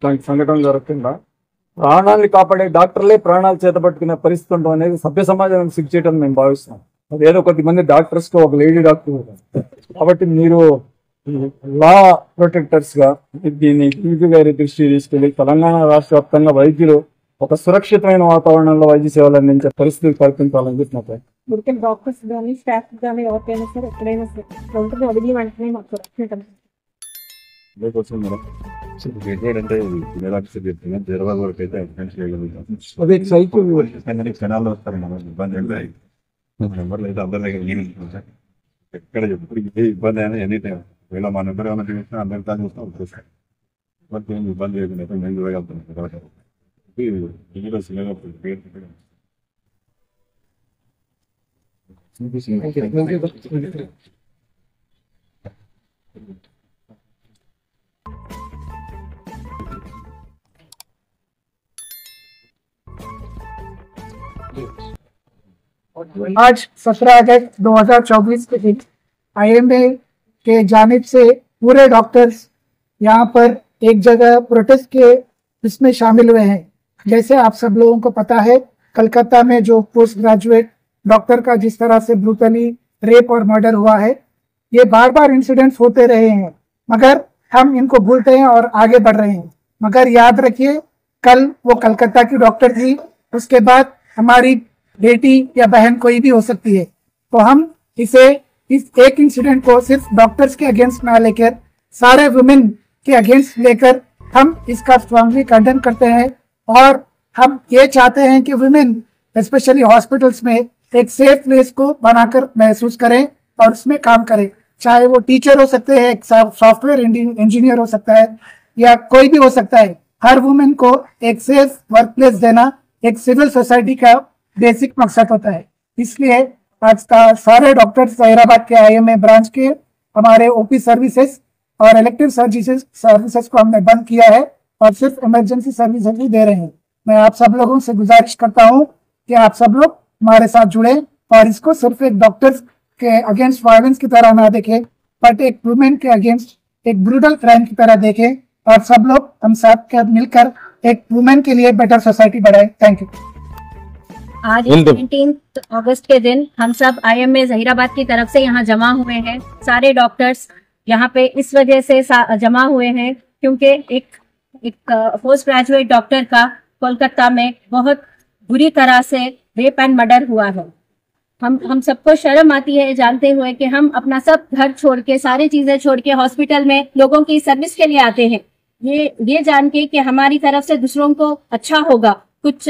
ఇట్లాంటి సంఘటన జరగకుండా ప్రాణాన్ని కాపాడే డాక్టర్లే ప్రాణాలు చేతపట్టుకునే పరిస్థితి ఉండడం అనేది సభ్య సమాజానికి సిగ్గు చేయడం మేము భావిస్తున్నాం. అదేదో కొద్దిమంది డాక్టర్స్ కు ఒక లేడీ డాక్టర్ కాబట్టి మీరు లా ప్రొటెక్టర్స్ గా దీన్ని టీపీ గారి దృష్టి తీసుకెళ్లి తెలంగాణ రాష్ట్ర వ్యాప్తంగా వైద్యులు ఒక సురక్షితమైన వాతావరణంలో వైద్య సేవలు అందించే పరిస్థితి కల్పించాలని చెప్పినట్టు డాక్టర్స్ కానీ స్టాఫ్ కానీ ఎవరికైనా సరే ఎక్కడైనా సరే ఉంటుంది వదిలి వెంటనే మాకు సురక్షితం. క్షణాల్లో వస్తారు మనం ఇబ్బంది నెంబర్లు అయితే అందరి దగ్గర ఎక్కడ ఎప్పుడు ఏ ఇబ్బంది అయినా ఎనీ టైం వీళ్ళ మా నెంబర్ ఏమైనా చూసినా అందరి దాన్ని చూసినా వచ్చేస్తాం. ఇబ్బంది ఏమి ఇబ్బంది లేకుండా మేము చూడగలుగుతాం. आज 17 अगस्त 2024 के दिन IMA के जानिब से पूरे डॉक्टर्स यहाँ पर एक जगह प्रोटेस्ट के इसमें शामिल हुए हैं। जैसे आप सब लोगों को पता है, कलकत्ता में जो पोस्ट ग्रेजुएट डॉक्टर का जिस तरह से ब्रूटली रेप और मर्डर हुआ है, ये बार बार इंसिडेंट्स होते रहे हैं, मगर हम इनको भूलते हैं और आगे बढ़ रहे हैं। मगर याद रखिए, कल वो कलकत्ता की डॉक्टर थी, उसके बाद हमारी बेटी या बहन कोई भी हो सकती है। तो हम इस एक इंसिडेंट को सिर्फ डॉक्टर्स के अगेंस्ट ना लेकर सारे वुमेन के अगेंस्ट लेकर हम इसका स्ट्रांगली कंडेम करते हैं और हम ये चाहते हैं कि वुमेन स्पेशली हॉस्पिटल्स में एक सेफ प्लेस को बनाकर महसूस करें और उसमें काम करें। चाहे वो टीचर हो सकते हैं, सॉफ्टवेयर इंजीनियर हो सकता है या कोई भी हो सकता है। हर वुमेन को एक सेफ वर्क प्लेस देना एक सिविल सोसाइटी का बेसिक मकसद होता है। इसलिए आज का सारे डॉक्टर्स हैदराबाद के IMA ब्रांच के हमारे OP सर्विसेज और इलेक्टिव सर्विसेज को हमने बंद किया है और सिर्फ इमरजेंसी सर्विसेज ही दे रहे हैं। मैं आप सब लोगों से गुजारिश करता हूं कि आप सब लोग हमारे साथ जुड़े और इसको सिर्फ एक डॉक्टर्स के अगेंस्ट वायलेंस की तरह ना देखें, बट एक वुमेन के अगेंस्ट एक ब्रूटल क्राइम की तरह देखें और सब लोग हम साथ मिलकर एक वुमेन के लिए बेटर सोसाइटी बढ़ाएं। Thank you. आज 19 अगस्त के दिन हम सब IMA जहीराबाद की तरफ से यहाँ जमा हुए हैं। सारे डॉक्टर्स यहाँ पे इस वजह से जमा हुए हैं क्योंकि एक पोस्ट ग्रेजुएट डॉक्टर का कोलकाता में बहुत बुरी तरह से रेप एंड मर्डर हुआ है। हम सबको शर्म आती है जानते हुए कि हम अपना सब घर छोड़ के सारी चीजें छोड़ के हॉस्पिटल में लोगों की सर्विस के लिए आते हैं, ये जान के कि हमारी तरफ से दूसरों को अच्छा होगा, कुछ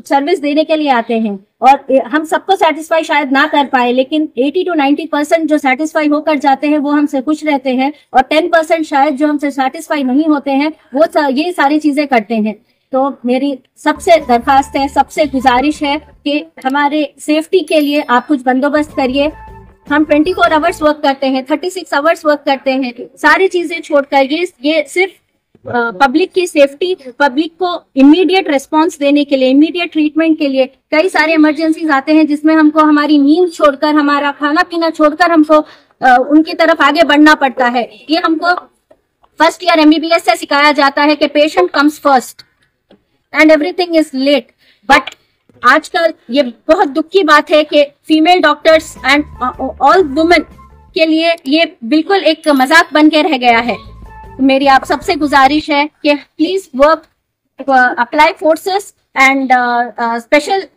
सर्विस देने के लिए आते हैं। और हम सबको सेटिस्फाई शायद ना कर पाए, लेकिन 80 to 90% जो सेटिस्फाई होकर जाते हैं वो हमसे खुश रहते हैं और 10% शायद जो हमसे सेटिस्फाई नहीं होते हैं वो ये सारी चीजें करते हैं। तो मेरी सबसे दरखास्त है, सबसे गुजारिश है कि हमारे सेफ्टी के लिए आप कुछ बंदोबस्त करिए। हम 24 आवर्स वर्क करते हैं, 36 आवर्स वर्क करते हैं, सारी चीजें छोड़कर ये सिर्फ पब्लिक की सेफ्टी, पब्लिक को इमीडिएट रिस्पांस देने के लिए, इमीडिएट ट्रीटमेंट के लिए कई सारे इमरजेंसीज आते हैं जिसमें हमको हमारी नींद छोड़कर, हमारा खाना पीना छोड़कर हमको उनकी तरफ आगे बढ़ना पड़ता है। ये हमको फर्स्ट ईयर MBBS से सिखाया जाता है कि patient comes first and everything is late. But आजकल ये बहुत दुख की बात है कि female doctors and all women के लिए ये बिल्कुल एक मजाक बन के रह गया है। मेरी आप सबसे गुजारिश है कि please work, apply forces and special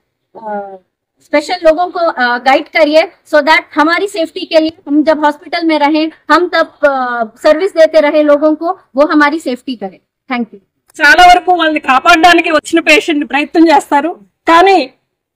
लोगों को गाइड करिए सो दैट हमारी सेफ्टी के लिए हम जब हॉस्पिटल में रहें, हम तब सर्विस देते रहे लोगों को, वो हमारी सेफ्टी करें। Thank you. చాలా వరకు వాళ్ళని కాపాడడానికి వచ్చిన పేషెంట్ ప్రయత్నం చేస్తారు, కానీ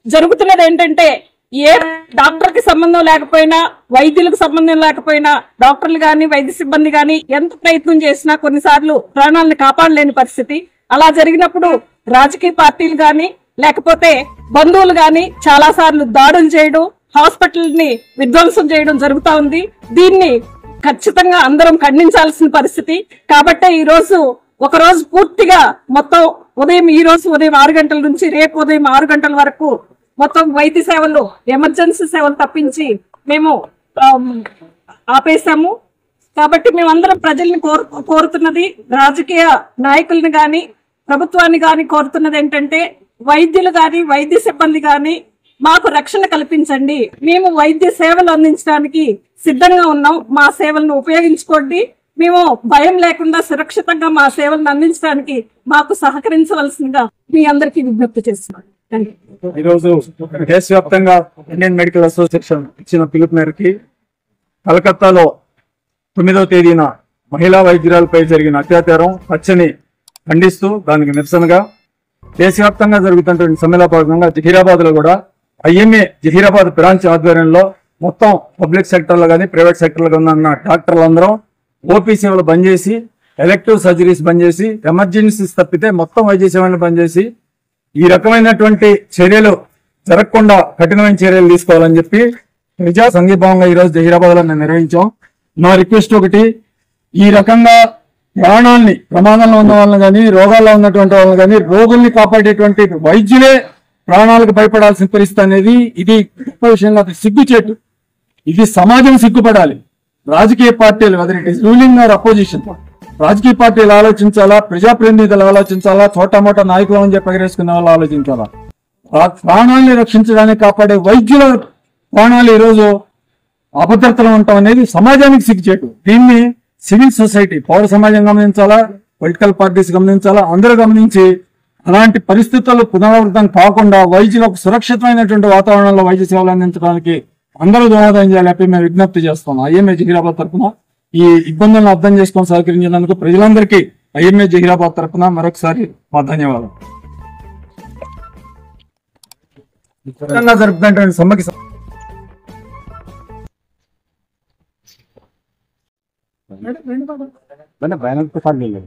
జరుగుతున్నది ఏంటంటే ఏ డాక్టర్ కి సంబంధం లేకపోయినా, వైద్యులకు సంబంధం లేకపోయినా, డాక్టర్లు గాని వైద్య సిబ్బంది గాని ఎంత ప్రయత్నం చేసినా కొన్నిసార్లు ప్రాణాలను కాపాడలేని పరిస్థితి. అలా జరిగినప్పుడు రాజకీయ పార్టీలు గాని లేకపోతే బంధువులు గాని చాలా సార్లు దాడులు చేయడం, హాస్పిటల్ ని విధ్వంసం చేయడం జరుగుతా ఉంది. దీన్ని ఖచ్చితంగా అందరం ఖండించాల్సిన పరిస్థితి. కాబట్టి ఈ రోజు ఒక రోజు పూర్తిగా మొత్తం ఈ రోజు ఉదయం 6 గంటల నుంచి రేపు ఉదయం 6 గంటల వరకు మొత్తం వైద్య సేవలు, ఎమర్జెన్సీ సేవలు తప్పించి మేము ఆపేసాము. కాబట్టి మేమందరం ప్రజల్ని కోరుతున్నది, రాజకీయ నాయకుల్ని గాని ప్రభుత్వాన్ని గాని కోరుతున్నది ఏంటంటే, వైద్యులు గాని వైద్య సిబ్బంది గాని మాకు రక్షణ కల్పించండి. మేము వైద్య సేవలు అందించడానికి సిద్ధంగా ఉన్నాం. మా సేవలను ఉపయోగించుకోండి. మేము భయం లేకుండా సురక్షితంగా మా సేవలను అందించడానికి మాకు సహకరించవలసిందిగా మీ అందరికీ విజ్ఞప్తి చేస్తున్నాం. ఈరోజు దేశవ్యాప్తంగా ఇండియన్ మెడికల్ అసోసియేషన్ ఇచ్చిన పిలుపు మేరకి కలకత్తాలో 9వ తేదీన మహిళా వైద్యురాలపై జరిగిన అత్యాచారం హత్యని ఖండిస్తూ దానికి నిరసనగా దేశవ్యాప్తంగా జరుగుతున్నటువంటి సమ్మెలో భాగంగా జహీరాబాద్ లో కూడా ఐఎంఏ జహీరాబాద్ బ్రాంచ్ ఆధ్వర్యంలో మొత్తం పబ్లిక్ సెక్టర్ లో కానీ ప్రైవేట్ సెక్టర్ లో కానీ ఉన్న డాక్టర్లందరం ఓపీ సేవలు బంద్ చేసి, ఎలక్టివ్ సర్జరీస్ బంద్ చేసి, ఎమర్జెన్సీస్ తప్పితే మొత్తం వైద్య సేవలను బంద్ చేసి ఈ రకమైనటువంటి చర్యలు జరగకుండా కఠినమైన చర్యలు తీసుకోవాలని చెప్పి ప్రజా సంఘీభావంగా ఈరోజు జహీరాబాద్ లో మేము నిర్వహించాం. నా రిక్వెస్ట్ ఒకటి, ఈ రకంగా ప్రాణాలని ప్రమాదంలో ఉన్న వాళ్ళని కానీ రోగాల్లో ఉన్నటువంటి వాళ్ళని కానీ రోగుల్ని కాపాడేటువంటి వైద్యులే ప్రాణాలకు భయపడాల్సిన పరిస్థితి అనేది ఇది గొప్ప విషయం కాదు, సిగ్గుచేటు. ఇది సమాజం సిగ్గుపడాలి. రాజకీయ పార్టీలు whether it is ruling or opposition, రాజకీయ పార్టీలు ఆలోచించాలా, ప్రజాప్రతినిధులు ఆలోచించాలా, చోటమోట నాయకులు అని చెప్పి ఎగరేసుకునే వాళ్ళు ఆలోచించాలా. ప్రాణాలని రక్షించడానికి కాపాడే వైద్యుల ప్రాణాలు ఈరోజు అభద్రతలో ఉండటం అనేది సమాజానికి సిగ్గుచేటు. దీన్ని సివిల్ సొసైటీ, పౌర సమాజం గమనించాలా, పొలిటికల్ పార్టీస్ గమనించాలా, అందరూ గమనించి అలాంటి పరిస్థితులు పునరావృతం కాకుండా వైద్యులకు సురక్షితమైనటువంటి వాతావరణంలో వైద్య సేవలు అందించడానికి అందరూ దోహదం చేయాలి చెప్పి మేము విజ్ఞప్తి చేస్తాం. ఐఎంఏ జహీరాబాద్ తరఫున ఈ ఇబ్బందులను అర్థం చేసుకొని సహకరించినందుకు ప్రజలందరికీ ఐఎంఏ జహీరాబాద్ తరఫున మరొకసారి మా ధన్యవాదాలు. జరుపుతున్నటువంటి సమ్మకి बैनर तो फाड़ लेंगे।